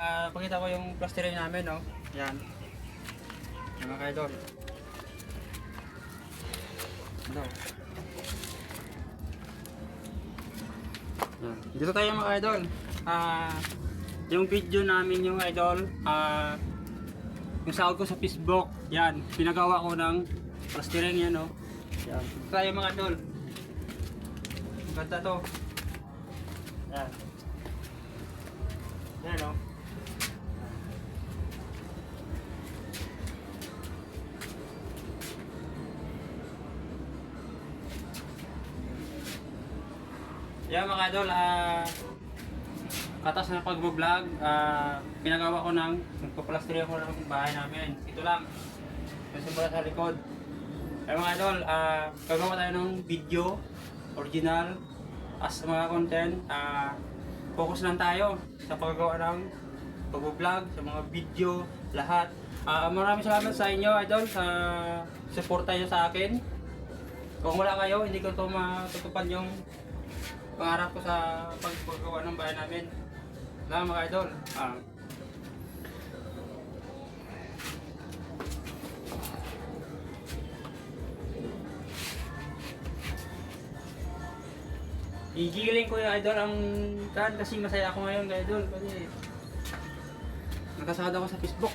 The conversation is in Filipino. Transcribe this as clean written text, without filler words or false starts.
Pakita ko yung plastering namin, no? Yan. Yan mga idol. Ano? Yan. Dito tayo mga idol. Yung video namin yung idol, yung sahod ko sa Facebook, yan, pinagawa ko ng plastering yan, no? Yan. Dito tayo mga idol. Ganda to. Yan. Yan, no? Yan mga idol, katas na pag-vlog, pinagawa ko ng nagpa-plaster ako ng bahay namin. Ito lang, yung simula sa likod. Yan mga idol, gagawa tayo ng video, original, as mga content. Focus lang tayo sa paggawa ng pag-vlog, sa mga video, lahat. Maraming salamat sa inyo idol, sa suporta nyo sa akin. Kung wala kayo, hindi ko ito matutupad yung pangarap ko sa paggawa ng bahay namin. Salamat mga idol. Igiling ko yung idol ang kan kasi masaya ako ngayon kay idol kasi nakasahod ako sa Facebook.